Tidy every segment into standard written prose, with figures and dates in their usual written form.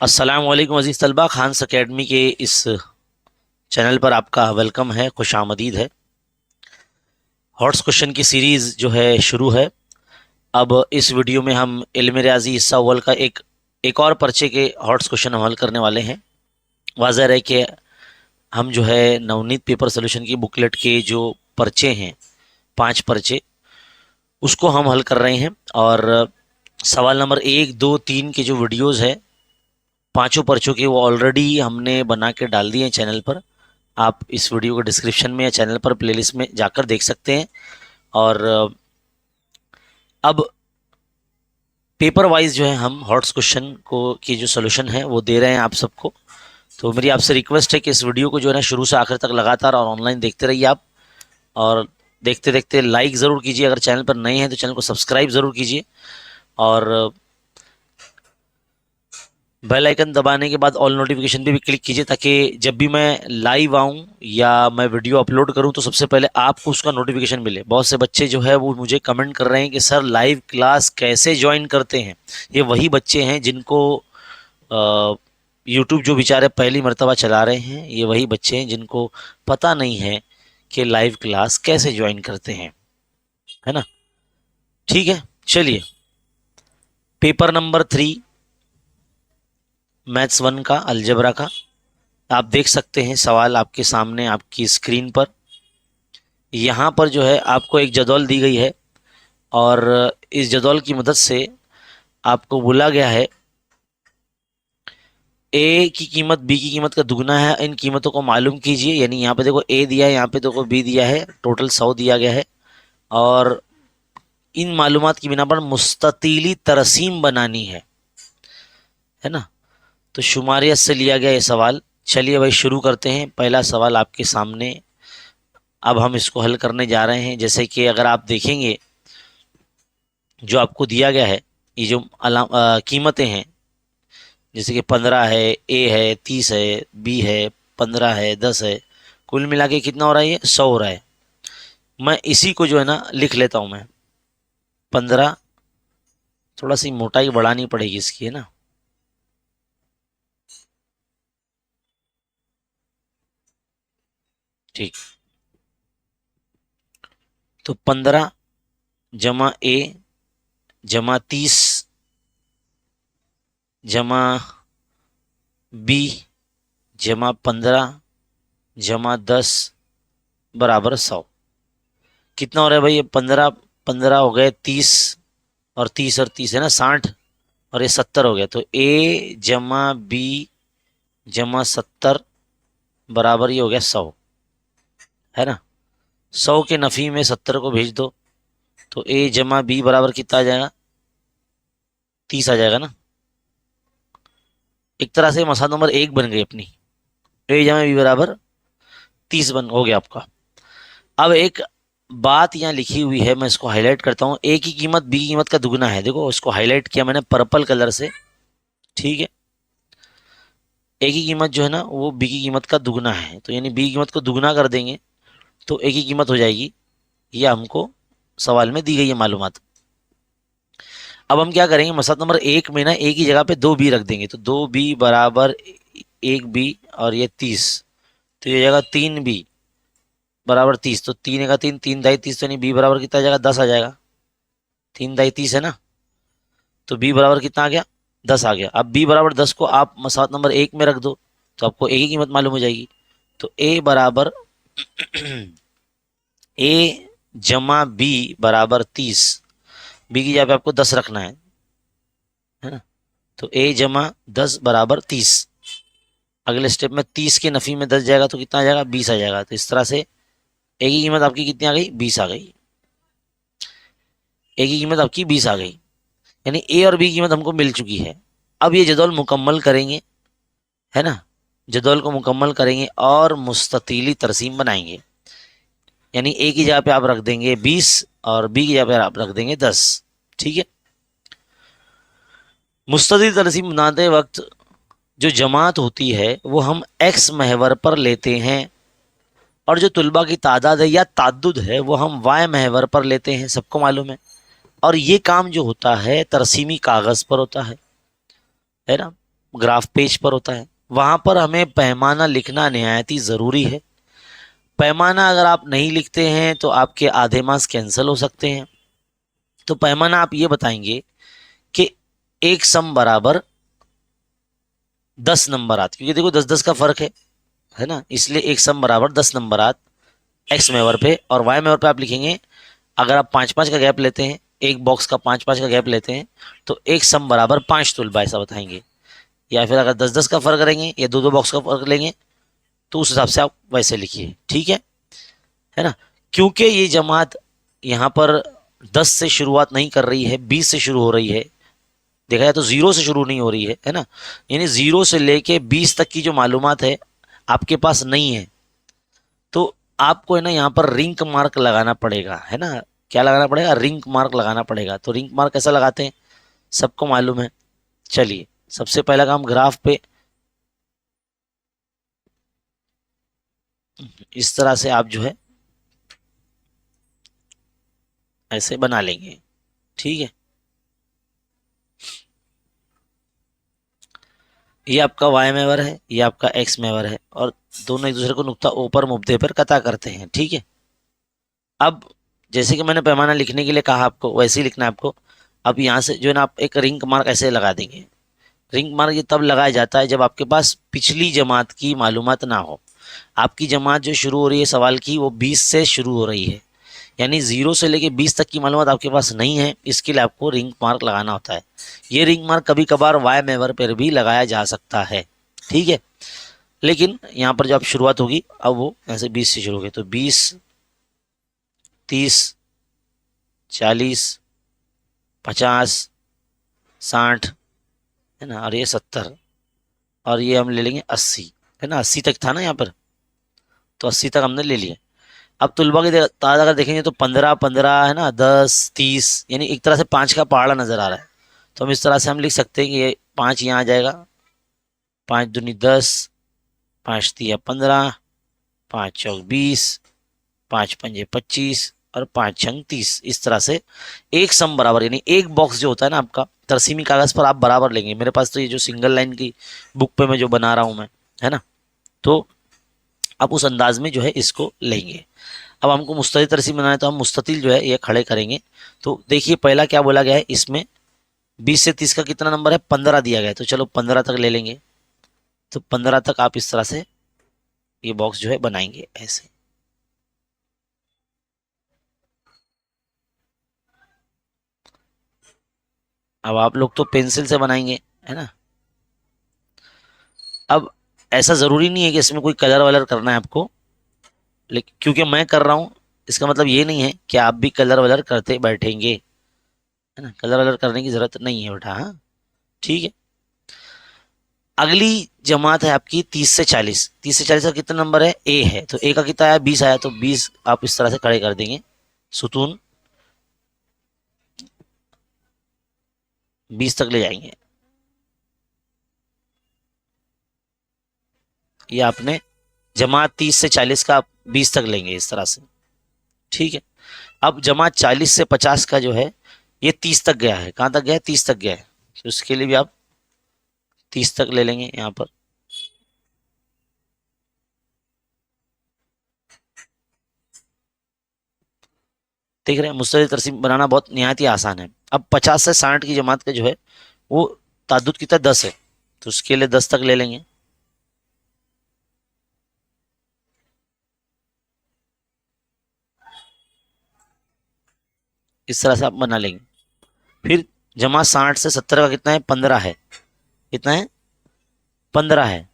अस्सलाम वालेकुम अज़ीज़ तलबा, खान्स अकेडमी के इस चैनल पर आपका वेलकम है, खुशामदीद है। हॉट्स क्वेश्चन की सीरीज़ जो है शुरू है। अब इस वीडियो में हम इल्म रियाज़ी हिस्सा अव्वल का एक और पर्चे के हॉट्स क्वेश्चन हल करने वाले हैं। वाज़ह है कि हम जो है नवनीत पेपर सोल्यूशन की बुकलेट के जो पर्चे हैं, 5 पर्चे, उसको हम हल कर रहे हैं। और सवाल नंबर 1, 2, 3 के जो वीडियोज़ है पांचों पर्चों के, वो ऑलरेडी हमने बना के डाल दिए हैं चैनल पर। आप इस वीडियो के डिस्क्रिप्शन में या चैनल पर प्लेलिस्ट में जाकर देख सकते हैं। और अब पेपर वाइज जो है हम हॉट्स क्वेश्चन को की जो सोल्यूशन है वो दे रहे हैं आप सबको। तो मेरी आपसे रिक्वेस्ट है कि इस वीडियो को जो है ना शुरू से आखिर तक लगातार और ऑनलाइन देखते रहिए आप। और देखते देखते लाइक ज़रूर कीजिए, अगर चैनल पर नए हैं तो चैनल को सब्सक्राइब ज़रूर कीजिए। और बेल आइकन दबाने के बाद ऑल नोटिफिकेशन पे भी क्लिक कीजिए, ताकि जब भी मैं लाइव आऊँ या मैं वीडियो अपलोड करूँ तो सबसे पहले आपको उसका नोटिफिकेशन मिले। बहुत से बच्चे जो है वो मुझे कमेंट कर रहे हैं कि सर लाइव क्लास कैसे ज्वाइन करते हैं। ये वही बच्चे हैं जिनको यूट्यूब जो बेचारे पहली मर्तबा चला रहे हैं, ये वही बच्चे हैं जिनको पता नहीं है कि लाइव क्लास कैसे ज्वाइन करते हैं, है ना। ठीक है, चलिए पेपर नंबर 3 मैथ्स 1 का अलजेब्रा का आप देख सकते हैं। सवाल आपके सामने आपकी स्क्रीन पर, यहाँ पर जो है आपको एक जदौल दी गई है और इस जदौल की मदद से आपको बोला गया है ए की कीमत बी की कीमत का दुगना है, इन कीमतों को मालूम कीजिए। यानी यहाँ पे देखो ए दिया है, यहाँ पे देखो बी दिया है, टोटल 100 दिया गया है। और इन मालूमात की बिना पर मुस्ततीली तरसीम बनानी है ना। तो शुमारियत से लिया गया ये सवाल। चलिए भाई शुरू करते हैं। पहला सवाल आपके सामने, अब हम इसको हल करने जा रहे हैं। जैसे कि अगर आप देखेंगे जो आपको दिया गया है, ये जो कीमतें हैं, जैसे कि 15 है, ए है, 30 है, बी है, 15 है, 10 है, कुल मिला के कितना हो रहा है, ये 100 हो रहा है। मैं इसी को जो है ना लिख लेता हूँ मैं 15। थोड़ा सी मोटाई बढ़ानी पड़ेगी इसकी, है ना। ठीक, तो 15 जमा ए जमा 30 जमा बी जमा 15 जमा 10 बराबर 100। कितना हो रहा है भाई, ये 15 15 हो गए, 30 और 30 और 30 है ना 60, और ये 70 हो गया। तो ए जमा बी जमा 70 बराबर ये हो गया 100, है ना। 100 के नफ़ी में 70 को भेज दो, तो ए जमा बी बराबर कितना आ जाएगा, 30 आ जाएगा ना। एक तरह से मसला नंबर 1 बन गई अपनी। ए जमा बी बराबर 30 बन हो गया आपका। अब एक बात यहाँ लिखी हुई है, मैं इसको हाईलाइट करता हूँ। ए की कीमत बी की कीमत का दुगना है, देखो इसको हाईलाइट किया मैंने पर्पल कलर से, ठीक है। ए की कीमत जो है ना वो बी की कीमत का दुगना है, तो यानी बी की कीमत को दुगना कर देंगे तो ए की कीमत हो जाएगी। ये हमको सवाल में दी गई है मालूमात। अब हम क्या करेंगे, मसला नंबर 1 में ना ए की जगह पे 2 बी रख देंगे, तो 2 बी बराबर 1 बी, और ये 30, तो ये जगह 3 बी बराबर 30। तो 3 का 3, 3 दाई 30, तो नहीं बी बराबर कितना आ जाएगा, 10 आ जाएगा। 3 दाई 30 है ना, तो बी बराबर कितना आ गया, 10 आ गया। अब बी बराबर 10 को आप मसला नंबर 1 में रख दो, तो आपको ए की कीमत मालूम हो जाएगी। तो ए बराबर ए जमा बी बराबर 30, बी की जगह पे आपको 10 रखना है ना। तो ए जमा 10 बराबर 30। अगले स्टेप में 30 के नफ़ी में 10 जाएगा तो कितना आ जाएगा, 20 आ जाएगा। तो इस तरह से ए की कीमत आपकी कितनी आ गई, 20 आ गई। ए की कीमत आपकी 20 आ गई, यानी ए और बी की कीमत हमको मिल चुकी है। अब ये जदौल मुकम्मल करेंगे, है ना। जदौल को मुकम्मल करेंगे और मुस्ततीली तरसीम बनाएंगे। यानी ए की जगह पे आप रख देंगे 20 और बी की जगह पे आप रख देंगे 10, ठीक है। मुस्ततील तरसीम बनाते वक्त जो जमात होती है वो हम एक्स महवर पर लेते हैं, और जो तुलबा की तादाद है या ताद्दुद है वो हम वाई महवर पर लेते हैं, सबको मालूम है। और ये काम जो होता है तरसीमी कागज़ पर होता है ना। ग्राफ पेज पर होता है, वहां पर हमें पैमाना लिखना निहायत ही ज़रूरी है। पैमाना अगर आप नहीं लिखते हैं तो आपके आधे मार्क्स कैंसिल हो सकते हैं। तो पैमाना आप ये बताएंगे कि एक सम बराबर 10 नंबरात, क्योंकि देखो 10-10 का फर्क है ना, इसलिए एक सम बराबर 10 नंबरात एक्स मेवर पे, और वाई मेवर पे आप लिखेंगे, अगर आप 5-5 का गैप लेते हैं, एक बॉक्स का 5-5 का गैप लेते हैं, तो एक सम बराबर 5 तुलबा, ऐसा बताएंगे। या फिर अगर 10-10 का फर्क करेंगे या 2-2 बॉक्स का फर्क लेंगे, तो उस हिसाब से आप वैसे लिखिए, ठीक है ना। क्योंकि ये जमात यहाँ पर 10 से शुरुआत नहीं कर रही है, 20 से शुरू हो रही है, देखा जाए तो 0 से शुरू नहीं हो रही है ना, यानी 0 से लेके 20 तक की जो मालूमात है आपके पास नहीं है, तो आपको है ना यहाँ पर रिंक मार्क लगाना पड़ेगा, है ना। क्या लगाना पड़ेगा? रिंक मार्क लगाना पड़ेगा। तो रिंक मार्क कैसा लगाते हैं, सबको मालूम है। चलिए, सबसे पहला काम, ग्राफ पे इस तरह से आप जो है ऐसे बना लेंगे, ठीक है। ये आपका वाई मेवर है, ये आपका एक्स मेवर है, और दोनों एक दूसरे को नुक्ता ऊपर मुब्दे पर कता करते हैं, ठीक है। अब जैसे कि मैंने पैमाना लिखने के लिए कहा आपको, वैसे ही लिखना है आपको। अब यहाँ से जो है ना, आप एक रिंक मार्क ऐसे लगा देंगे। रिंक मार्क ये तब लगाया जाता है जब आपके पास पिछली जमात की मालूमात ना हो। आपकी जमात जो शुरू हो रही है सवाल की, वो 20 से शुरू हो रही है, यानी 0 से लेके 20 तक की मालूमात आपके पास नहीं है। इसके लिए आपको रिंग मार्क लगाना होता है। ये रिंग मार्क कभी कभार वाई मेवर पर भी लगाया जा सकता है, ठीक है। लेकिन यहाँ पर जब शुरुआत होगी, अब वो ऐसे 20 से शुरू होगी, तो 20, 30, 40, 50, 60, है ना, और ये 70, और ये हम ले लेंगे 80, है ना। 80 तक था ना यहाँ पर, तो 80 तक हमने ले लिया। अब तुलबा की तादाद अगर देखेंगे तो 15-15, है ना, 10-30, यानी एक तरह से 5 का पहाड़ा नजर आ रहा है। तो हम इस तरह से हम लिख सकते हैं कि ये 5 यहाँ आ जाएगा, 5 दूनी 10, 5 तिया 15, 5 चौक 20, 5 पंजे 25, और 5 छंग 30। इस तरह से एक सम बराबर, यानी एक बॉक्स जो होता है ना आपका, तरसीमी कागज पर आप बराबर लेंगे। मेरे पास तो ये जो सिंगल लाइन की बुक पे मैं जो बना रहा हूं मैं, है ना, तो आप उस अंदाज में जो है इसको लेंगे। अब हमको मुस्ततिल तरसीम बनाना है, तो हम मुस्ततिल जो है ये खड़े करेंगे। तो देखिए पहला क्या बोला गया है इसमें, 20 से 30 का कितना नंबर है, 15 दिया गया है, तो चलो 15 तक ले लेंगे। तो 15 तक आप इस तरह से ये बॉक्स जो है बनाएंगे ऐसे। अब आप लोग तो पेंसिल से बनाएंगे, है ना। अब ऐसा जरूरी नहीं है कि इसमें कोई कलर वलर करना है आपको, लेकिन क्योंकि मैं कर रहा हूं, इसका मतलब ये नहीं है कि आप भी कलर वलर करते बैठेंगे, है ना। कलर वलर करने की जरूरत नहीं है बेटा, हाँ, ठीक है। अगली जमात है आपकी 30 से 40। 30 से 40 का कितना नंबर है, ए है, तो ए का कितना आया, 20 आया, तो 20 आप इस तरह से खड़े कर देंगे, सुतून 20 तक ले जाएंगे। ये आपने जमात 30 से 40 का 20 तक लेंगे इस तरह से, ठीक है। अब जमात 40 से 50 का जो है, ये 30 तक गया है, कहाँ तक गया है, 30 तक गया है, तो उसके लिए भी आप 30 तक ले लेंगे यहाँ पर। देख रहे हैं, मुस्ततिल तरसीम बनाना बहुत निहायत ही आसान है। अब 50 से 60 की जमात का जो है, वो ताद्दुद कितना 10 है, तो उसके लिए 10 तक ले लेंगे। इस तरह से आप बना लेंगे। फिर जमा 60 से 70 का कितना है, 15 है, कितना है, 15 है,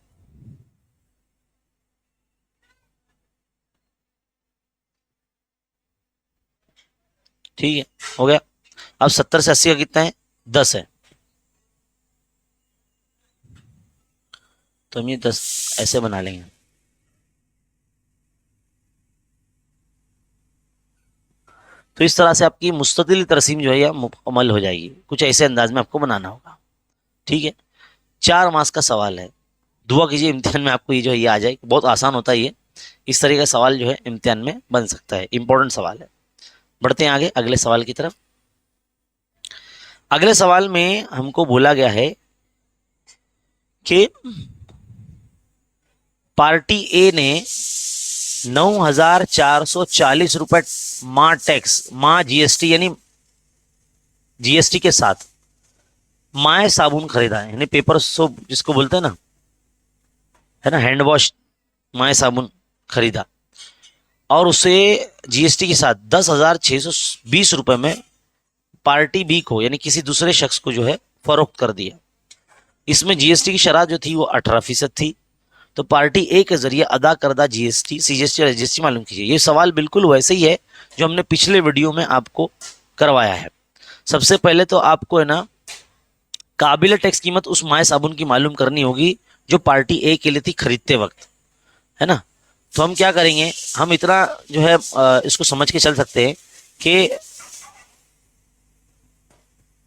ठीक है, हो गया। अब 70 से 80 का कितना है, 10 है, तो हम ये 10 ऐसे बना लेंगे। तो इस तरह से आपकी मुस्ततिल तरसीम जो है यह मुकम्मल हो जाएगी। कुछ ऐसे अंदाज में आपको बनाना होगा, ठीक है। 4 मार्क्स का सवाल है, दुआ कीजिए इम्तिहान में आपको ये जो है ये आ जाए, बहुत आसान होता है ये। इस तरह का सवाल जो है इम्तिहान में बन सकता है, इंपॉर्टेंट सवाल है। बढ़ते हैं आगे अगले सवाल की तरफ। अगले सवाल में हमको बोला गया है कि पार्टी ए ने 9,440 रुपए माँ टैक्स, माँ जीएसटी यानी जीएसटी के साथ माय साबुन खरीदा है, यानी पेपर सोप जिसको बोलते हैं ना, है ना, हैंड वॉश, माय साबुन खरीदा और उसे जीएसटी के साथ 10,620 रुपए में पार्टी बी को यानी किसी दूसरे शख्स को जो है फरोख्त कर दिया। इसमें जीएसटी की शरह जो थी वो 18% थी। तो पार्टी ए के जरिए अदा करदा जीएसटी, सीजीएसटी और एसजीएसटी मालूम कीजिए। ये सवाल बिल्कुल वैसे ही है जो हमने पिछले वीडियो में आपको करवाया है। सबसे पहले तो आपको है ना काबिल टैक्स कीमत उस माय साबुन की मालूम करनी होगी जो पार्टी ए के लिए थी खरीदते वक्त, है ना। तो हम क्या करेंगे, हम इतना जो है इसको समझ के चल सकते हैं कि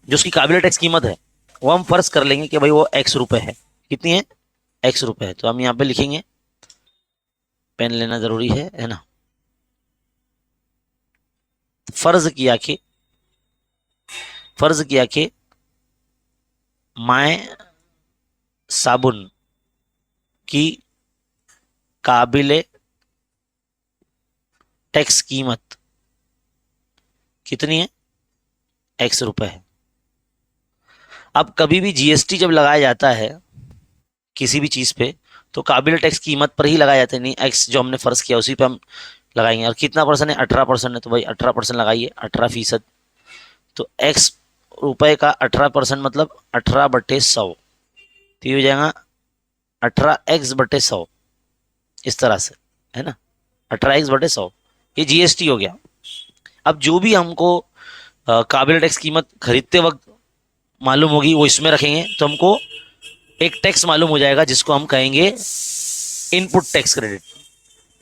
जो उसकी काबिल टैक्स कीमत है वो हम फर्ज कर लेंगे कि भाई वो एक्स रुपए है। कितनी है? एक्स रुपए है। तो हम यहाँ पे लिखेंगे, पेन लेना जरूरी है ना। फर्ज किया कि माय साबुन की काबिले टैक्स कीमत कितनी है? एक्स रुपए है। अब कभी भी जीएसटी जब लगाया जाता है किसी भी चीज पे तो काबिल टैक्स कीमत पर ही लगाया जाता है, नहीं एक्स जो हमने फर्ज किया उसी पे हम लगाएंगे। और कितना परसेंट है? 18% है, तो भाई 18% लगाइए, 18%। तो एक्स रुपए का 18% मतलब 18/100, तो ये हो जाएगा 18x/100, इस तरह से, है ना, 18x/100। ये जीएसटी हो गया। अब जो भी हमको काबिल टैक्स कीमत खरीदते वक्त मालूम होगी वो इसमें रखेंगे, तो हमको एक टैक्स मालूम हो जाएगा जिसको हम कहेंगे इनपुट टैक्स क्रेडिट।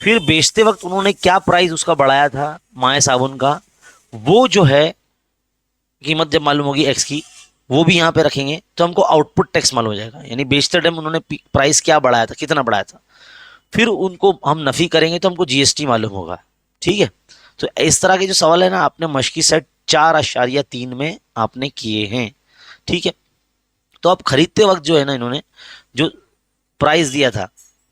फिर बेचते वक्त उन्होंने क्या प्राइस उसका बढ़ाया था माय साबुन का, वो जो है कीमत जब मालूम होगी एक्स की, वो भी यहाँ पे रखेंगे, तो हमको आउटपुट टैक्स मालूम हो जाएगा। यानी बेचते टाइम उन्होंने प्राइस क्या बढ़ाया था, कितना बढ़ाया था, फिर उनको हम नफी करेंगे तो हमको जीएसटी मालूम होगा। ठीक है। तो इस तरह के जो सवाल है ना आपने मश्की सेट 4.3 में आपने किए हैं। ठीक है। तो अब खरीदते वक्त जो है ना इन्होंने जो प्राइस दिया था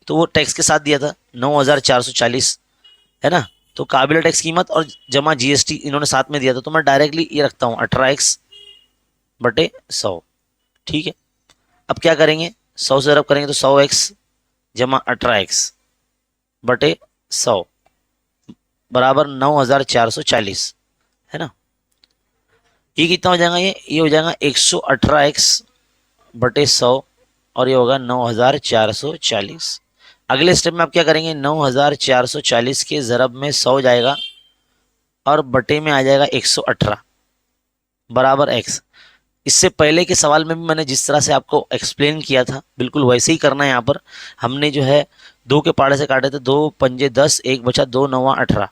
तो वो टैक्स के साथ दिया था 9,440, है ना। तो काबिल टैक्स कीमत और जमा जीएसटी इन्होंने साथ में दिया था, तो मैं डायरेक्टली ये रखता हूँ 18x/100। ठीक है। अब क्या करेंगे, 100 से रब करेंगे तो 100x जमा 18x/100 बराबर 9,440, है ना। ये कितना हो जाएगा, ये हो जाएगा 118x/100 और ये होगा 9,440। अगले स्टेप में आप क्या करेंगे, 9,440 के ज़रब में 100 जाएगा और बटे में आ जाएगा 118 बराबर x। इससे पहले के सवाल में भी मैंने जिस तरह से आपको एक्सप्लेन किया था बिल्कुल वैसे ही करना है। यहाँ पर हमने जो है 2 के पाड़े से काटे थे, 2 पंजे 10, 1 बचा, 2 9 18।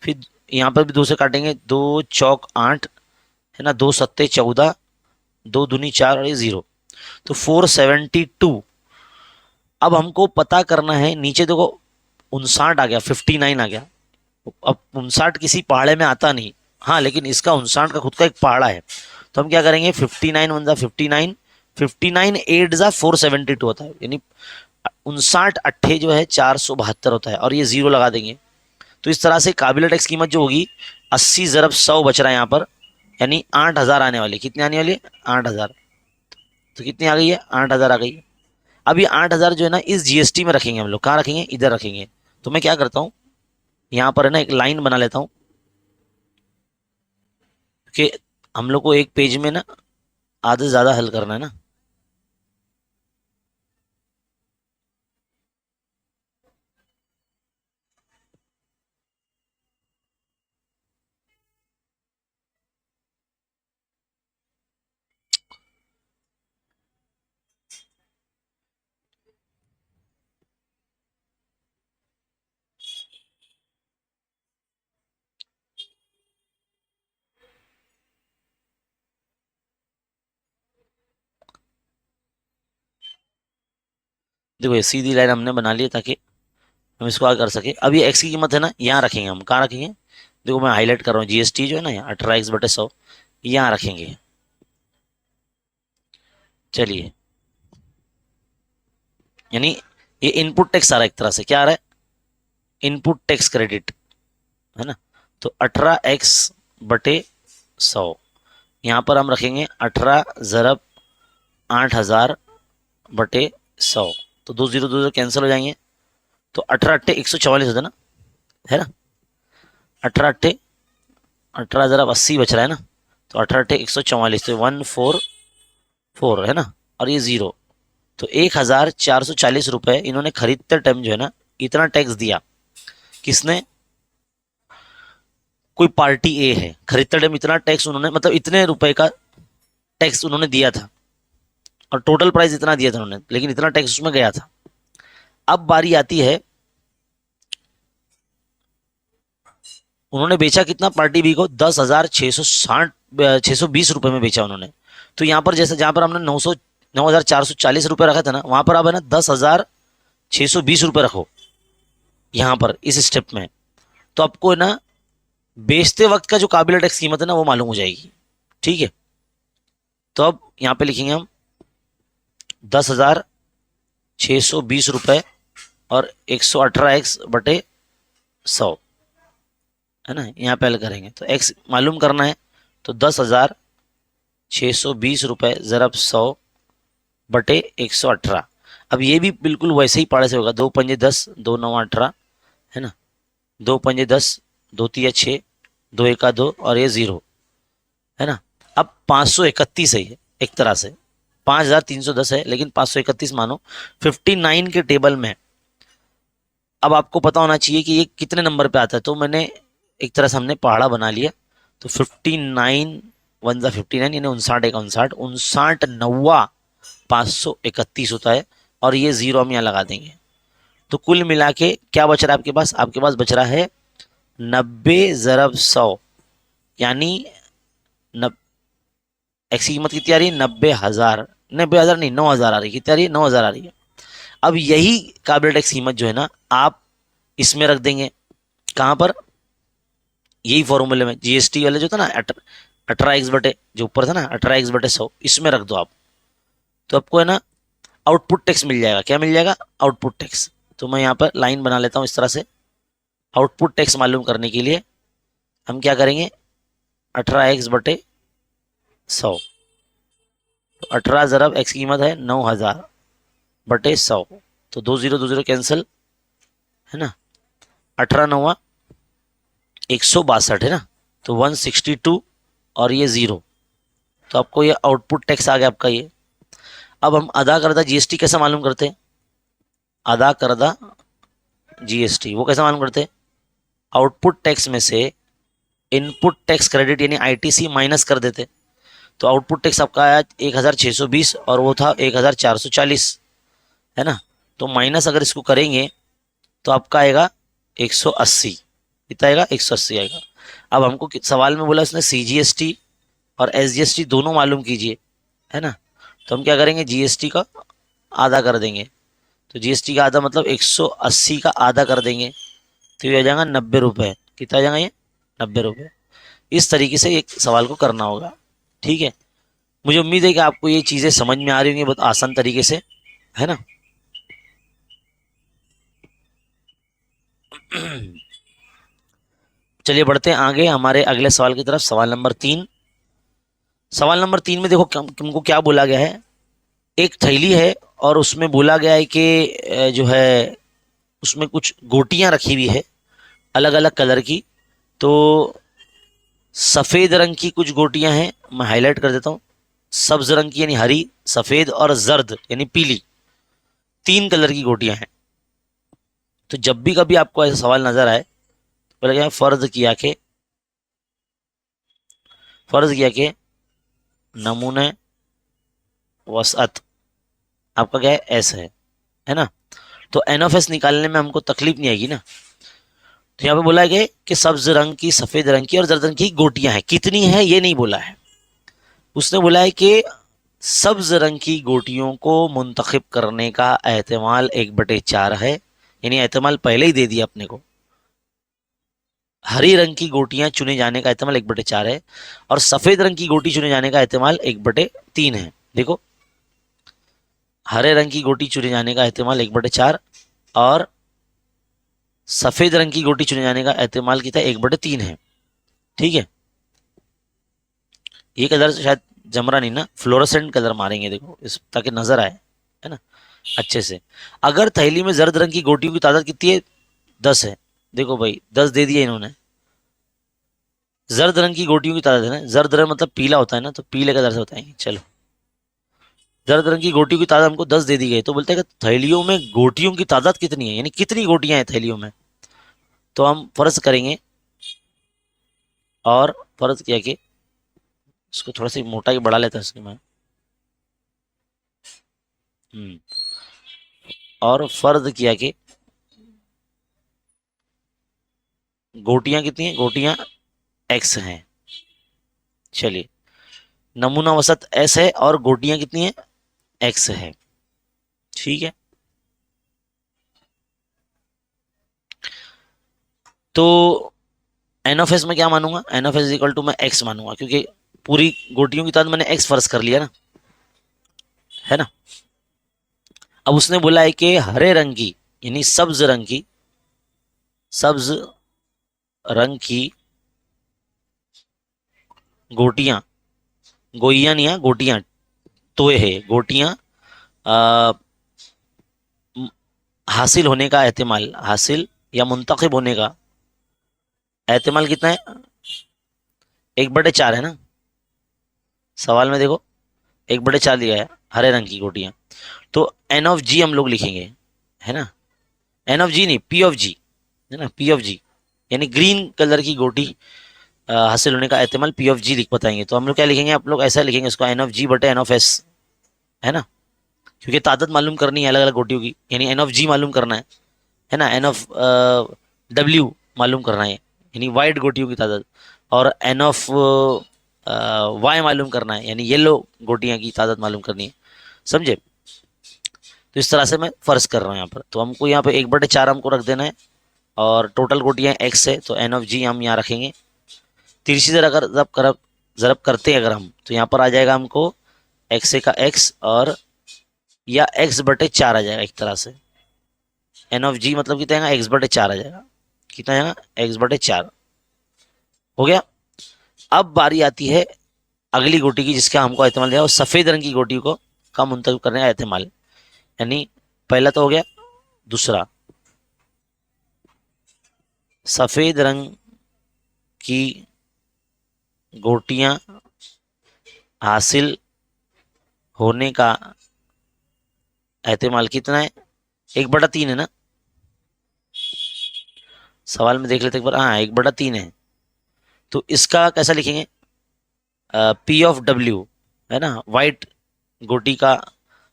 फिर यहाँ पर भी 2 से काटेंगे, 2 चौक 8, है ना, 2 सत्ते 14, 2 दूनी 4 और ये 0, तो 472। अब हमको पता करना है, नीचे देखो 59 आ गया, 59 आ गया। अब 59 किसी पहाड़े में आता नहीं, हाँ, लेकिन इसका 59 का खुद का एक पहाड़ा है। तो हम क्या करेंगे, 59 वन जा 59, 59 8 जा 472 होता है, यानी 59 अट्ठे जो है 472 होता है, और ये 0 लगा देंगे। तो इस तरह से काबिल टैक्स कीमत जो होगी 80 ज़रब 100 बच रहा है यहाँ पर, यानी 8,000 आने वाली। कितनी आने वाली है? 8,000। तो कितनी आ गई है? 8,000 आ गई है। अब ये 8,000 जो है ना इस जीएसटी में रखेंगे हम लोग। कहाँ रखेंगे? इधर रखेंगे। तो मैं क्या करता हूँ, यहाँ पर है ना एक लाइन बना लेता हूँ कि हम लोग को एक पेज में ना आधे से ज़्यादा हल करना है ना। देखो ये सीधी लाइन हमने बना ली है ताकि हम इसको आगे कर सके। अब ये एक्स की कीमत है ना यहाँ रखेंगे हम। कहाँ रखेंगे? देखो मैं हाईलाइट कर रहा हूँ, जीएसटी जो है ना यहाँ 18x/100 यहाँ रखेंगे। चलिए यानी ये इनपुट टैक्स आ रहा है एक तरह से, क्या आ रहा है, इनपुट टैक्स क्रेडिट, है ना। तो 18x बटे 100, यहाँ पर हम रखेंगे 18 ज़रब 8000 बटे 100, तो 2 0 कैंसिल हो जाएंगे, तो 18 अट्ठे 144 होता है ना, है ना। 18 अट्ठे 18 ज़रब 80 बच रहा है ना, तो 18 अट्ठे 144, तो 144 है ना, और ये ज़ीरो, तो 1440 रुपये इन्होंने खरीदते टाइम जो है ना इतना टैक्स दिया। किसने, कोई पार्टी ए है, खरीदते टाइम इतना टैक्स उन्होंने, मतलब इतने रुपए का टैक्स उन्होंने दिया था, और टोटल प्राइस इतना दिया था उन्होंने, लेकिन इतना टैक्स उसमें गया था। अब बारी आती है, उन्होंने बेचा कितना पार्टी बी को, 10,620 रुपये में बेचा उन्होंने। तो यहाँ पर जैसे जहाँ पर हमने 9,440 रुपये रखा था ना, वहां पर अब है ना 10,620 रुपये रखो यहाँ पर इस स्टेप में, तो आपको है ना बेचते वक्त का जो काबिल टैक्स कीमत है ना वो मालूम हो जाएगी। ठीक है, तो अब यहाँ पे लिखेंगे हम 10,620 रुपये और 118x बटे 100, है ना, यहाँ पे हल करेंगे तो x मालूम करना है, तो 10,620 रुपये ज़रब 100 बटे 118। अब ये भी बिल्कुल वैसे ही पाड़े से होगा, 2 पंजे 10, 2 9 18, है ना, 2 पंजे 10, 2 तिया 6, 2 एका 2 और ये 0, है ना। अब 531 है ये एक तरह से, 5,310 है लेकिन 531 मानो 59 के टेबल में। अब आपको पता होना चाहिए कि ये कितने नंबर पे आता है, तो मैंने एक तरह से हमने पहाड़ा बना लिया, तो 59 वन ज़ा 59 यानी 59 एक 59, 59 नौवा 531 होता है, और ये 0 हम यहाँ लगा देंगे। तो कुल मिला के क्या बच रहा है आपके पास, आपके पास बच रहा है 90 ज़रब 100, यानी एक्स की कीमत कितनी आ रही है, 90,000, 90,000 नहीं 9,000 आ रही है, कितनी आ रही है, 9,000 आ रही है। अब यही काबिल टैक्स कीमत जो है ना आप इसमें रख देंगे, कहाँ पर, यही फॉर्मूले में जीएसटी वाले जो था ना 18x बटे जो ऊपर था ना 18x बटे 100, इसमें रख दो आप, तो आपको है ना आउटपुट टैक्स मिल जाएगा। क्या मिल जाएगा, आउटपुट टैक्स। तो मैं यहाँ पर लाइन बना लेता हूँ इस तरह से, आउटपुट टैक्स मालूम करने के लिए हम क्या करेंगे, 18x बटे 100, तो 18 ज़रब x की कीमत है 9,000 बटे 100, तो 2 0 कैंसिल, है ना, 18 9 162 है ना, तो 162 और ये 0, तो आपको ये आउटपुट टैक्स आ गया आपका ये। अब हम अदा करदा जीएसटी कैसे मालूम करते हैं, अदा करदा जीएसटी वो कैसे मालूम करते हैं, आउटपुट टैक्स में से इनपुट टैक्स क्रेडिट यानी आईटीसी माइनस कर देते। तो आउटपुट टैक्स आपका आया 1,620 और वो था 1,440, है ना, तो माइनस अगर इसको करेंगे तो आपका आएगा 180, कितना आएगा, 180 आएगा। अब हमको सवाल में बोला उसने सीजीएसटी और एसजीएसटी दोनों मालूम कीजिए, है ना, तो हम क्या करेंगे, जीएसटी का आधा कर देंगे, तो जीएसटी का आधा मतलब 180 का आधा कर देंगे, तो ये आ जाएगा 90 रुपये, कितना आ जाएगा ये, 90 रुपये। इस तरीके से एक सवाल को करना होगा। ठीक है, मुझे उम्मीद है कि आपको ये चीज़ें समझ में आ रही होंगी बहुत आसान तरीके से, है ना। चलिए बढ़ते हैं आगे हमारे अगले सवाल की तरफ, सवाल नंबर 3। सवाल नंबर 3 में देखो तुमको क्या बोला गया है, एक थैली है और उसमें बोला गया है कि जो है उसमें कुछ गोटियां रखी हुई है अलग अलग कलर की। तो सफ़ेद रंग की कुछ गोटियां हैं, मैं हाईलाइट कर देता हूँ, सब्ज रंग की यानी हरी, सफ़ेद और जर्द यानी पीली, 3 कलर की गोटियां हैं। तो जब भी कभी आपको ऐसा सवाल नजर आए तो बोला गया फर्ज किया कि नमूने वसअत आपका क्या है, एस है ना, तो एन ऑफ एस निकालने में हमको तकलीफ नहीं आएगी ना। तो यहाँ पे बोला गया कि सब्ज रंग की, सफेद रंग की और जर्द रंग की गोटियां हैं, कितनी है ये नहीं बोला है, उसने बोला है कि सब्ज रंग की गोटियों को मुंतखब करने का एहतमाल 1/4 है, यानी एहतमाल पहले ही दे दिया अपने को। हरी रंग की गोटियां चुने जाने का एहतमाल 1/4 है, और सफेद रंग की गोटी चुने जाने का एहतमाल 1/3 है। देखो हरे रंग की गोटी चुने जाने का एहतिमाल 1/4 और सफेद रंग की गोटी चुने जाने का एहतिमाल कितना 1/3 है। ठीक है, ये कलर शायद जम रहा नहीं ना, फ्लोरोसेंट कलर मारेंगे देखो इस ताकि नजर आए, है ना, अच्छे से। अगर थैली में जर्द रंग की गोटियों की तादाद कितनी है? 10 है। देखो भाई 10 दे दिए इन्होंने। जर्द रंग की गोटियों की तादाद है ना, जर्द रंग मतलब पीला होता है ना, तो पीले कलर से बताएंगे। चलो, जर्द रंग की गोटियों की तादाद हमको 10 दे दी गई, तो बोलते हैं कि थैलियों में गोटियों की तादाद कितनी है, यानी कितनी गोटियां हैं थैलियों में। तो हम फर्ज करेंगे, और फर्ज किया कि इसको थोड़ा सा मोटा ही बढ़ा लेता है इसके मैं। हम्म, और फर्ज किया कि गोटियां कितनी हैं, गोटियां एक्स हैं। चलिए, नमूना वसत एस है और गोटियां कितनी हैं, एक्स है। ठीक है, तो एन ऑफ एस में क्या मानूंगा, N of S equal to मैं एक्स मानूंगा, क्योंकि पूरी गोटियों की तादाद मैंने एक्स फर्ज कर लिया ना, है ना। अब उसने बोला है कि हरे रंग की, यानी सब्ज रंग की, सब्ज रंग की गोटियां, गोइयां नहीं है, गोटियां, तोय है गोटियां, आ, हासिल होने का एहतिमाल, हासिल या मुंतखब होने का एहतिमाल कितना है? 1/4 है ना, सवाल में देखो 1/4 दिया है हरे रंग की गोटियां। तो एन ऑफ जी हम लोग लिखेंगे, है ना, एन ऑफ जी नहीं, पी ऑफ जी, है ना, पी ऑफ जी, यानी ग्रीन कलर की गोटी हासिल होने का एहतिमाल पी ऑफ जी लिख बताएंगे। तो हम लोग क्या लिखेंगे, आप लोग ऐसा लिखेंगे इसको, एन ऑफ जी बटे एन ऑफ एस, है ना, क्योंकि तादाद मालूम करनी है अलग अलग गोटियों की, यानी एन ऑफ जी मालूम करना है ना, एन ऑफ डब्ल्यू मालूम करना है, यानी वाइट गोटियों की तादाद, और एन ऑफ वाई मालूम करना है, यानी येलो गोटियां की तादाद मालूम करनी है। समझे? तो इस तरह से मैं फर्ज कर रहा हूँ यहाँ पर। तो हमको यहाँ पे 1/4 हमको रख देना है, और टोटल गोटियां एक्स है, तो एन ऑफ जी हम यहाँ रखेंगे। तिरछी जरा अगर जरब करते हैं अगर हम, तो यहाँ पर आ जाएगा हमको एक्स का एक्स, और या x/4 आ जाएगा एक तरह से। एन ऑफ जी मतलब कितना आएगा, x/4 आ जाएगा। कितना आएगा, x/4 हो गया। अब बारी आती है अगली गोटी की, जिसका हमको एहतमाल दिया, और सफेद रंग की गोटी को का मुंतखब करने का एहतमाल, यानी पहला तो हो गया, दूसरा सफेद रंग की गोटियां हासिल होने का एहतमाल कितना है, 1/3 है ना, सवाल में देख लेते एक बार, हाँ 1/3 है। तो इसका कैसा लिखेंगे, पी ऑफ डब्ल्यू, है ना, वाइट गोटी का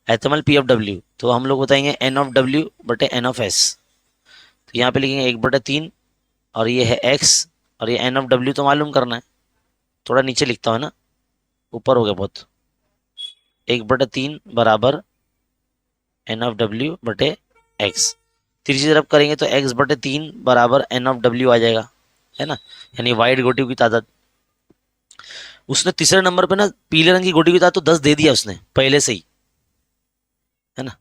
एहतमाल पी ऑफ डब्ल्यू, तो हम लोग बताएंगे एन ऑफ डब्ल्यू बटे एन ऑफ एस। तो यहाँ पे लिखेंगे 1/3, और ये है एक्स, और ये एन ऑफ डब्ल्यू तो मालूम करना है, थोड़ा नीचे लिखता हूँ ना, ऊपर हो गया बहुत। 1/3 बराबर एन ऑफ डब्ल्यू बटे एक्स, तीसरी तरफ करेंगे तो x/3 बराबर एन ऑफ डब्ल्यू आ जाएगा, है ना, यानी वाइट गोटियों की तादाद। उसने तीसरे नंबर पे ना पीले रंग की गोटी की तादाद तो 10 दे दिया उसने पहले से ही, है ना,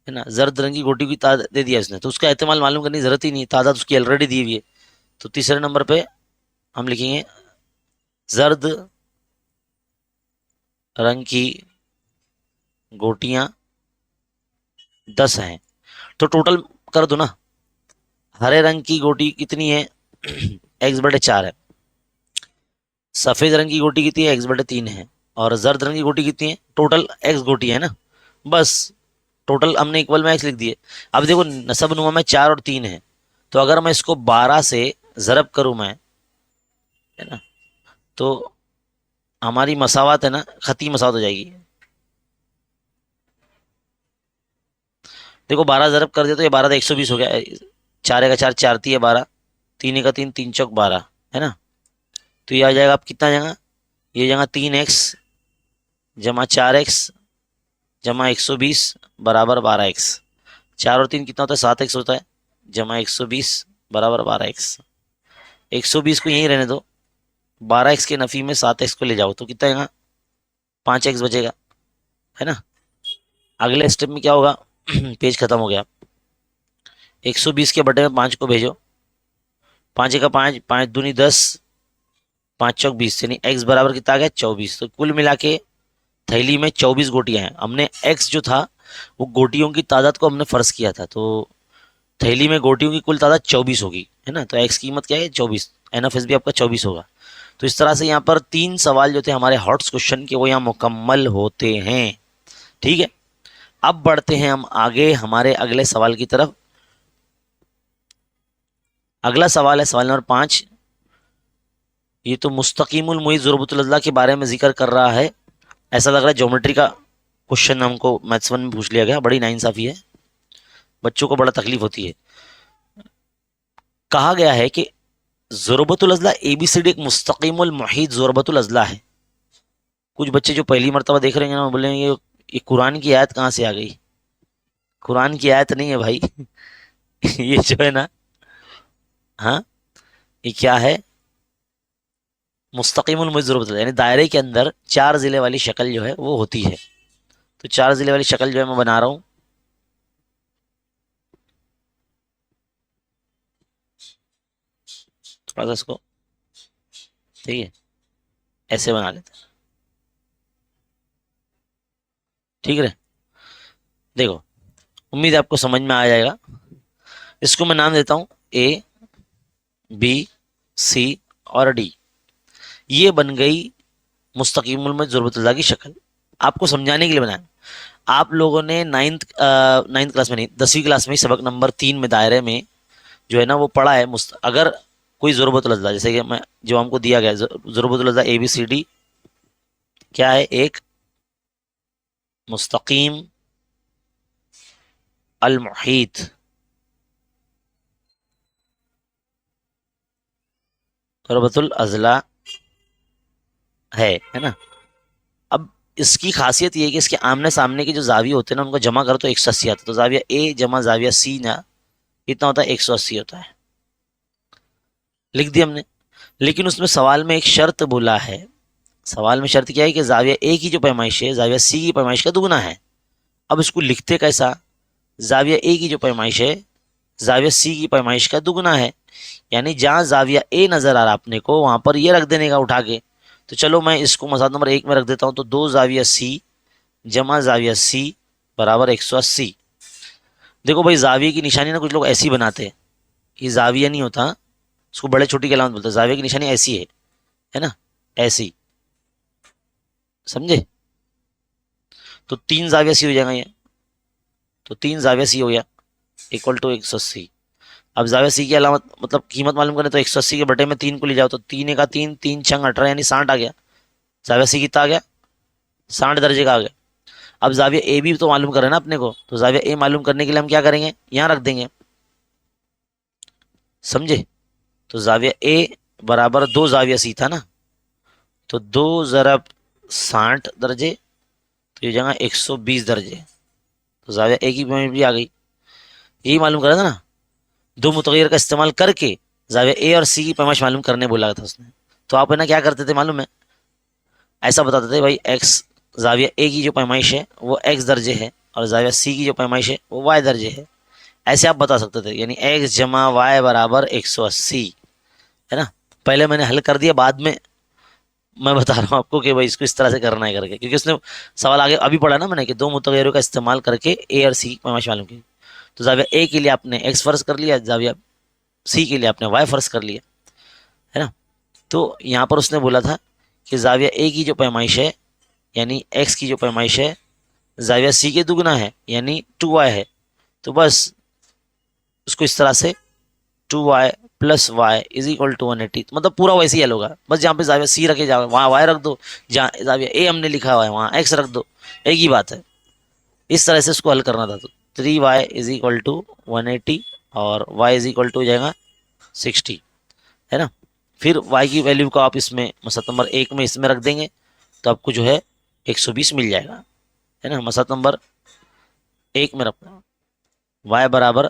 है ना, जर्द रंग की गोटी की तादाद दे दिया उसने, तो उसका एहतमाल मालूम करने की जरूरत ही नहीं, तादाद उसकी ऑलरेडी दी हुई है। तो तीसरे नंबर पे हम लिखेंगे जर्द रंग की गोटियां 10 हैं। तो टोटल कर दो ना, हरे रंग की गोटी कितनी है, x/4 है, सफेद रंग की गोटी कितनी है, x/3 है, और जर्द रंग की गोटी कितनी है, टोटल x गोटी है ना, बस टोटल हमने इक्वल में x लिख दिए। अब देखो नसब नुमा में 4 और 3 है, तो अगर मैं इसको 12 से जरब करूं मैं, है ना, तो हमारी मसावत है ना, खती मसावत हो जाएगी। देखो 12 जरब कर दिया तो ये 12 तो 120 हो गया, 4 का 4 4 3 है 12, 3 का 3 3 चौक 12, है ना। तो ये आ जाएगा, अब कितना आ जाएगा, ये जगह 3x जमा 4x जमा 120 बराबर 12x, 4 और 3 कितना होता है, 7x होता है, जमा 120 बराबर 12x। 120 को यहीं रहने दो, 12x के नफी में 7x को ले जाओ, तो कितना आएगा, 5x बचेगा, है ना। अगले स्टेप में क्या होगा? पेज खत्म हो गया। 120 के बटे में 5 को भेजो, 5 का 5, 5 दूनी 10, 5 चौक 20, यानी एक्स बराबर कितना आ गया? 24। तो कुल मिला के थैली में 24 गोटियां हैं। हमने एक्स जो था वो गोटियों की तादाद को हमने फर्ज किया था, तो थैली में गोटियों की कुल तादाद 24 होगी, है ना। तो एक्स की कीमत क्या है? 24। एनएफएस भी आपका 24 होगा। तो इस तरह से यहाँ पर 3 सवाल जो थे हमारे हॉट्स क्वेश्चन के वो यहाँ मुकम्मल होते हैं। ठीक है, अब बढ़ते हैं हम आगे हमारे अगले सवाल की तरफ। अगला सवाल है सवाल नंबर 5। ये तो मुस्तकीमुल मुईज ज़ुरबतुल अज़ला के बारे में जिक्र कर रहा है। ऐसा लग रहा है ज्योमेट्री का क्वेश्चन हमको मैथ्स वन में पूछ लिया गया। बड़ी नाइंसाफी है, बच्चों को बड़ा तकलीफ होती है। कहा गया है कि ज़ुरबतुल अज़ला एबीसीडी एक मुस्तकीमुल मुहीत ज़ुरबतुल अज़ला है। कुछ बच्चे जो पहली मर्तबा देख रहे हैं ना, बोलेंगे ये कुरान की आयत कहाँ से आ गई? कुरान की आयत नहीं है भाई। ये जो है ना, हाँ, ये क्या है? मुस्तकीमुल मुहीत ज़ुरबतुल अज़ला, यानी दायरे के अंदर 4 ज़िले वाली शक्ल जो है वो होती है। तो 4 ज़िले वाली शक्ल जो है मैं बना रहा हूँ। थोड़ा सा इसको, ठीक है, ऐसे बना लेते हैं। ठीक है, देखो, उम्मीद है आपको समझ में आ जाएगा। इसको मैं नाम देता हूं ए, बी, सी और डी। ये बन गई मुस्तकीमुल में ज़ुरबतुल्लाह की शक्ल। आपको समझाने के लिए बनाया। आप लोगों ने नाइन्थ क्लास में नहीं, 10वीं क्लास में ही सबक नंबर 3 में दायरे में जो है ना वो पढ़ा है। अगर कोई ज़ुरबतुल्लाह, जैसे कि मैं जो हमको दिया गया ज़ुरबतुल्लाह ए बी सी डी क्या है? एक मुस्तकीम अल मुहीत ज़ुरबतुल अज़ला है ना। अब इसकी खासियत ये है कि इसके आमने सामने के जो जाविये होते हैं ना उनको जमा करो तो 180 आता है। तो जाविया ए जमा जाविया सी ना कितना होता है? 180 होता है। लिख दिया हमने। लेकिन उसमें सवाल में एक शर्त बोला है। सवाल में शर्त क्या है कि जाविया ए की जो पैमाइश है जाविया सी की पैमाइश का दुगना है। अब इसको लिखते कैसा? जाविया ए की जो पैमाइश है जाविया सी की पैमाइश का दुगना है। यानी जहां जाविया ए नजर आ रहा अपने को वहां पर ये रख देने का उठा के। तो चलो मैं इसको मसाला नंबर 1 में रख देता हूं। तो 2 जाविया सी जमा जाविया सी बराबर 180। देखो भाई, जाविये की निशानी ना कुछ लोग ऐसी बनाते हैं। ये जाविया नहीं होता, उसको बड़े छोटी की अलामत बोलते हैं। जाविया की निशानी ऐसी है ना, ऐसी, समझे? तो 3 जाविया सी हो जाएगा ये। तो 3 जाविया सी हो गया इक्वल टू 180। अब जाविया सी की अलामत मतलब कीमत मालूम करें तो 180 के बटे में 3 को ले जाओ तो 3 का 3, 3 छंग 18 यानी 60 आ गया। जाविया सी कितना आ गया? 60 दर्जे का आ गया। अब जाविया ए भी तो मालूम करें ना अपने को। तो जाविया ए मालूम करने के लिए हम क्या करेंगे? यहाँ रख देंगे, समझे? तो जाविया ए बराबर 2 जाविया सी था ना, तो 2 ज़रब 60 दर्जे, तो ये जगह 120 दर्जे। तो जाविया ए की पैमाइश भी आ गई। यही मालूम करा था ना, दो मुतगैर का इस्तेमाल करके जाविया ए और सी की पैमाइश मालूम करने बोला था उसने। तो आप है ना क्या करते थे मालूम है? ऐसा बताते थे भाई एक्स, जाविया ए की जो पैमाइश है वो एक्स दर्जे है और जाविया सी की जो पैमाइश है वो वाई दर्जे है। ऐसे आप बता सकते थे, यानी एक्स जमा वाई बराबर 180, है ना। पहले मैंने हल कर दिया, बाद में मैं बता रहा हूँ आपको कि भाई इसको इस तरह से करना है करके, क्योंकि उसने सवाल आगे अभी पढ़ा ना मैंने कि दो मुतगैरों का इस्तेमाल करके ए और सी की पैमाइश मालूम की। तो जाविया ए के लिए आपने एक्स फर्ज कर लिया, जाविया सी के लिए आपने वाई फर्ज कर लिया, है ना। तो यहाँ पर उसने बोला था कि जाविया ए की जो पैमाइश है यानी एक्स की जो पैमाइश है जाविया सी के दुगना है यानी 2y है। तो बस उसको इस तरह से 2y plus Y is equal to 180, तो मतलब पूरा वैसे ही हल होगा। बस जहाँ पे जाविया सी रखे जाओ वहाँ वाई रख दो, जहाँ जाविया ए हमने लिखा हुआ है वहाँ एक्स रख दो, एक ही बात है। इस तरह से इसको हल करना था। तो 3y इज इक्वल टू 180 और y इज इक्वल टू हो जाएगा 60, है ना। फिर y की वैल्यू को आप इसमें मसला नंबर 1 में इसमें रख देंगे तो आपको जो है 120 मिल जाएगा, है ना। मसला नंबर 1 में रखना y बराबर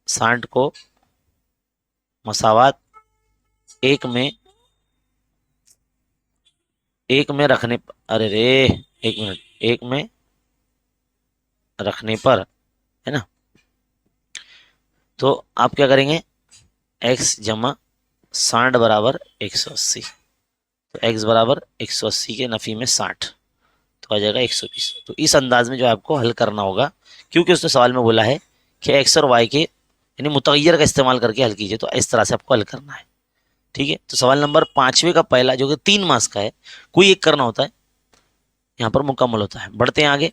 60 को मसावात 1 में, 1 में रखने, अरे रे, 1 मिनट, 1 में रखने पर, है ना, तो आप क्या करेंगे, x जमा 60 बराबर 180, तो x बराबर 180 के नफ़ी में 60 तो आ जाएगा 120। तो इस अंदाज में जो आपको हल करना होगा, क्योंकि उसने सवाल में बोला है कि x और y के यानी मुतगैर का इस्तेमाल करके हल कीजिए, तो इस तरह से आपको हल करना है। ठीक है, तो सवाल नंबर 5वें का पहला जो कि 3 मार्क्स का है, कोई एक करना होता है, यहाँ पर मुकम्मल होता है। बढ़ते हैं आगे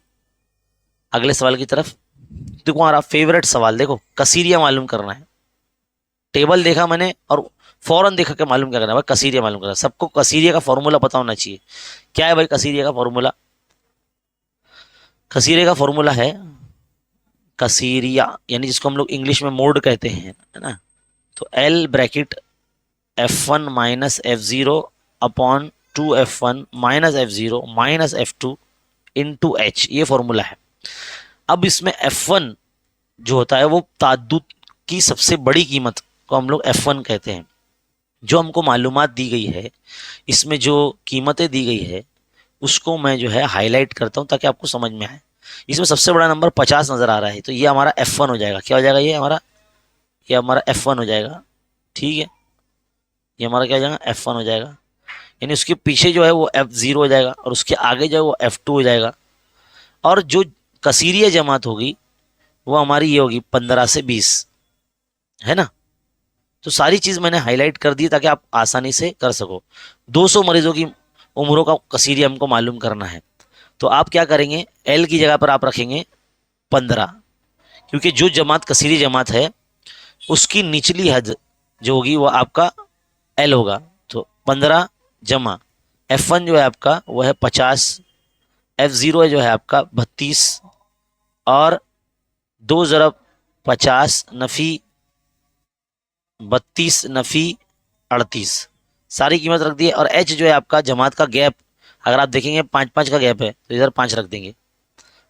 अगले सवाल की तरफ। देखो हमारा फेवरेट सवाल, देखो कसीरिया मालूम करना है। टेबल देखा मैंने और फौरन देखा कि मालूम क्या करना है भाई, कसीरिया मालूम करना है। सबको कसीरिया का फॉर्मूला पता होना चाहिए। क्या है भाई कसीरिया का फॉर्मूला? कसीरिया का फॉर्मूला है, कसीरिया यानी जिसको हम लोग इंग्लिश में मोड कहते हैं, है ना, तो L bracket F1 minus F0 upon 2F1 minus F0 minus F2 into H, ये फॉर्मूला है। अब इसमें F1 जो होता है वो ताद्दुद की सबसे बड़ी कीमत को हम लोग F1 कहते हैं। जो हमको मालूमात दी गई है, इसमें जो कीमतें दी गई है उसको मैं जो है हाईलाइट करता हूँ ताकि आपको समझ में आए। इसमें सबसे बड़ा नंबर 50 नज़र आ रहा है, तो ये हमारा F1 हो जाएगा। क्या हो जाएगा? ये हमारा F1 हो जाएगा। ठीक है, ये हमारा क्या हो जाएगा? F1 हो जाएगा। यानी उसके पीछे जो है वो F0 हो जाएगा और उसके आगे जो है वो F2 हो जाएगा। और जो कसीरिया जमात होगी वो हमारी ये होगी 15 से 20, है ना। तो सारी चीज़ मैंने हाईलाइट कर दी ताकि आप आसानी से कर सको। 200 मरीजों की उम्रों का कसीरिया हमको मालूम करना है, तो आप क्या करेंगे, L की जगह पर आप रखेंगे 15, क्योंकि जो जमात कसीरी जमात है उसकी निचली हद जो होगी वो आपका L होगा। तो 15 जमा F1 जो है आपका वो है 50, F0 जो है आपका 32 और 2 ज़रब 50 नफ़ी 32 नफ़ी 38, सारी कीमत रख दी है। और H जो है आपका जमात का गैप, अगर आप देखेंगे 5-5 का गैप है तो इधर 5 रख देंगे।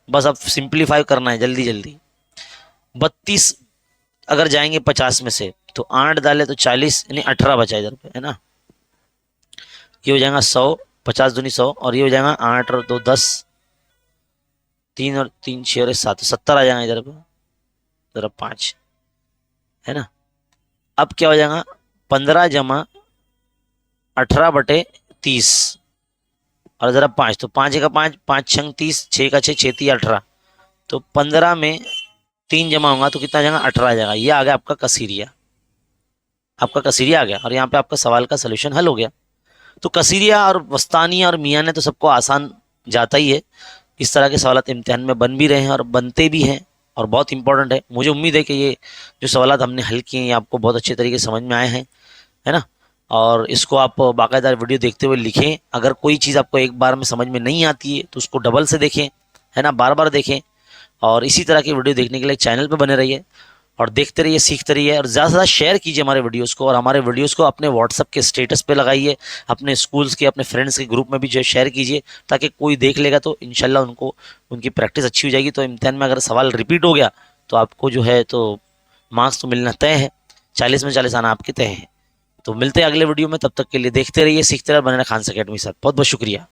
बस अब सिंप्लीफाई करना है जल्दी जल्दी। 32 अगर जाएंगे 50 में से तो 8 डाले तो 40 यानी 18 बचा इधर पे, है ना। ये हो जाएगा 100, 50 दूनी 100 और ये हो जाएगा 8 और 2 10, 3 और 3 6 और 7 70 आ जाएगा इधर पे, इधर 5, है ना। अब क्या हो जाएगा, 15 जमा 18/30 और ज़रा 5, तो 5 का 5, 5 छंग 30, 6 का 6, 6 3 18, तो 15 में 3 जमा होगा तो कितना आ जाएगा? 18 आ जाएगा। ये आ गया आपका कसीरिया, आपका कसीरिया आ गया और यहाँ पे आपका सवाल का सोल्यूशन हल हो गया। तो कसीरिया और वस्तानिया और मियाँ ने तो सबको आसान जाता ही है। इस तरह के सवाल इम्तिहान में बन भी रहे हैं और बनते भी हैं और बहुत इंपॉर्टेंट है। मुझे उम्मीद है कि ये जो सवाल हमने हल किए हैं ये आपको बहुत अच्छे तरीके से समझ में आए हैं, है ना। और इसको आप बाकायदा वीडियो देखते हुए लिखें। अगर कोई चीज़ आपको एक बार में समझ में नहीं आती है तो उसको डबल से देखें, है ना, बार बार देखें। और इसी तरह की वीडियो देखने के लिए चैनल पे बने रहिए और देखते रहिए, सीखते रहिए और ज़्यादा से ज़्यादा शेयर कीजिए हमारे वीडियोस को। और हमारे वीडियोस को अपने व्हाट्सअप के स्टेटस पे लगाइए, अपने स्कूल्स के, अपने फ्रेंड्स के ग्रुप में भी जो है शेयर कीजिए, ताकि कोई देख लेगा तो इंशाल्लाह उनको उनकी प्रैक्टिस अच्छी हो जाएगी। तो इम्तिहान में अगर सवाल रिपीट हो गया तो आपको जो है तो मार्क्स तो मिलना तय है, 40 में 40 आना आपके तय है। तो मिलते हैं अगले वीडियो में, तब तक के लिए देखते रहिए, सीखते रहिए, बने रहें खान अकेडमी के साथ। बहुत बहुत शुक्रिया।